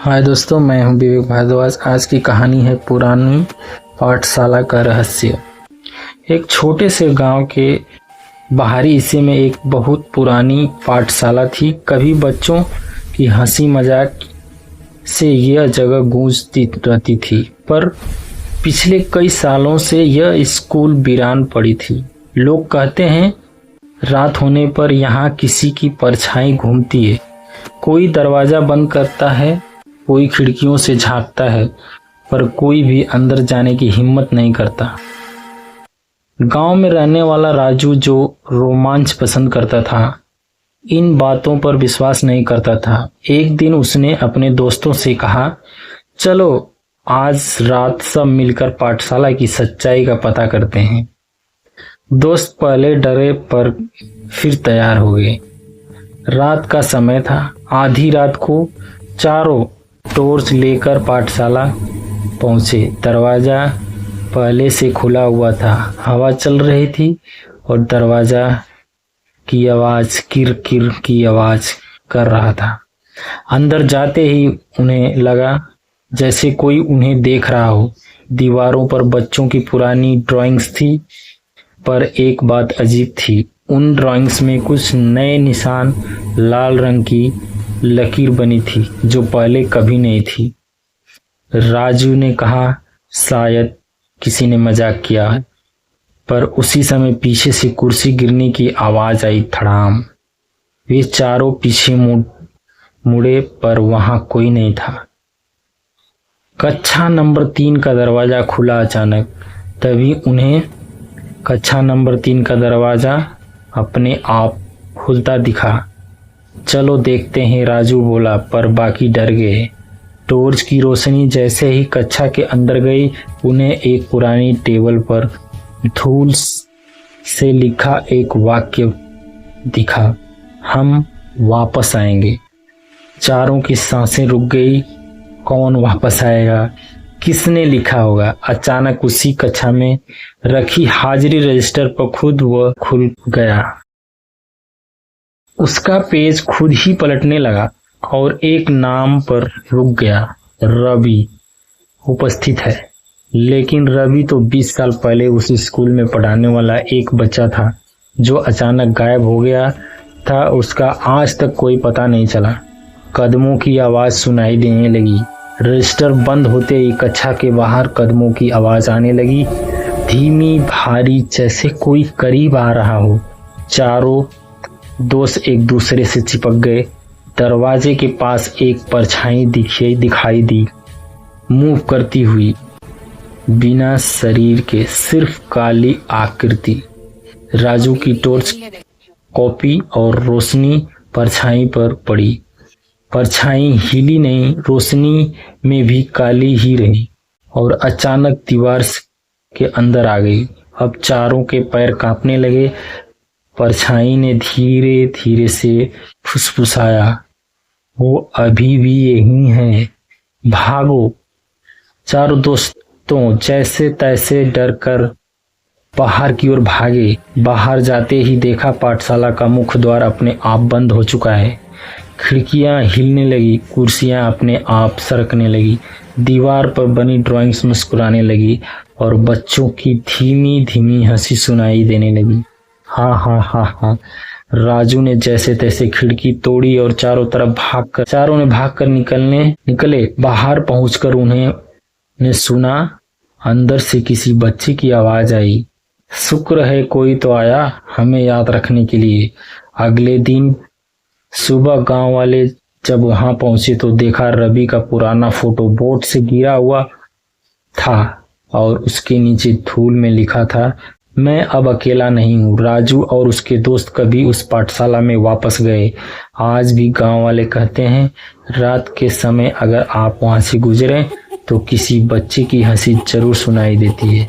हाय दोस्तों, मैं हूं विवेक भारद्वाज। आज की कहानी है पुरानी पाठशाला का रहस्य। एक छोटे से गांव के बाहरी हिस्से में एक बहुत पुरानी पाठशाला थी। कभी बच्चों की हंसी मजाक से यह जगह गूंजती रहती थी, पर पिछले कई सालों से यह स्कूल वीरान पड़ी थी। लोग कहते हैं रात होने पर यहाँ किसी की परछाई घूमती है। कोई दरवाजा बंद करता है, कोई खिड़कियों से झांकता है, पर कोई भी अंदर जाने की हिम्मत नहीं करता। गांव में रहने वाला राजू, जो रोमांच पसंद करता था, इन बातों पर विश्वास नहीं करता था। एक दिन उसने अपने दोस्तों से कहा, चलो आज रात सब मिलकर पाठशाला की सच्चाई का पता करते हैं। दोस्त पहले डरे पर फिर तैयार हो गए। रात का समय था। आधी रात को चारों टॉर्च लेकर पाठशाला पहुंचे। दरवाजा पहले से खुला हुआ था। हवा चल रही थी और दरवाजा की आवाज किर किर की आवाज कर रहा था। अंदर जाते ही उन्हें लगा जैसे कोई उन्हें देख रहा हो। दीवारों पर बच्चों की पुरानी ड्राइंग्स थी, पर एक बात अजीब थी। उन ड्राइंग्स में कुछ नए निशान, लाल रंग की लकीर बनी थी जो पहले कभी नहीं थी। राजू ने कहा, शायद किसी ने मजाक किया है, पर उसी समय पीछे से कुर्सी गिरने की आवाज आई, धड़ाम। वे चारों पीछे मुड़े, पर वहां कोई नहीं था। कक्षा नंबर 3 का दरवाजा खुला अचानक। तभी उन्हें कक्षा नंबर 3 का दरवाजा अपने आप खुलता दिखा। चलो देखते हैं, राजू बोला, पर बाकी डर गए। टॉर्च की रोशनी जैसे ही कक्षा के अंदर गई, उन्हें एक पुरानी टेबल पर धूल से लिखा एक वाक्य दिखा, हम वापस आएंगे। चारों की सांसें रुक गई। कौन वापस आएगा? किसने लिखा होगा? अचानक उसी कक्षा में रखी हाजिरी रजिस्टर पर खुद वह खुल गया। उसका पेज खुद ही पलटने लगा और एक नाम पर रुक गया। रवि उपस्थित है। लेकिन रवि तो 20 साल पहले उस स्कूल में पढ़ाने वाला एक बच्चा था जो अचानक गायब हो गया था। उसका आज तक कोई पता नहीं चला। कदमों की आवाज सुनाई देने लगी। रजिस्टर बंद होते ही कक्षा के बाहर कदमों की आवाज आने लगी, धीमी, भारी, जैसे कोई करीब आ रहा हो। चारों दोस्त एक दूसरे से चिपक गए। दरवाजे के पास एक परछाई दिखाई दी, मूव करती हुई, बिना शरीर के, सिर्फ काली आकृति। राजू की टॉर्च कॉपी और रोशनी परछाई पर पड़ी। परछाई हिली नहीं, रोशनी में भी काली ही रही और अचानक दीवार के अंदर आ गई। अब चारों के पैर कांपने लगे। परछाई ने धीरे धीरे से फुसफुसाया, वो अभी भी यही है, भागो। चारों दोस्तों जैसे तैसे डर कर बाहर की ओर भागे। बाहर जाते ही देखा पाठशाला का मुख्य द्वार अपने आप बंद हो चुका है। खिड़कियां हिलने लगी, कुर्सियां अपने आप सरकने लगी, दीवार पर बनी ड्राइंग्स मुस्कुराने लगी और बच्चों की धीमी धीमी हंसी सुनाई देने लगी। हाँ हाँ हाँ हाँ। राजू ने जैसे तैसे खिड़की तोड़ी और चारों ने भागकर निकले। बाहर पहुंचकर उन्हें सुना, अंदर से किसी बच्चे की आवाज आई, शुक्र है कोई तो आया हमें याद रखने के लिए। अगले दिन सुबह गांव वाले जब वहां पहुंचे तो देखा रवि का पुराना फोटो बोर्ड से गिरा हुआ था और उसके नीचे धूल में लिखा था, मैं अब अकेला नहीं हूँ। राजू और उसके दोस्त कभी उस पाठशाला में वापस गए। आज भी गांव वाले कहते हैं, रात के समय अगर आप वहां से गुजरें तो किसी बच्चे की हंसी जरूर सुनाई देती है।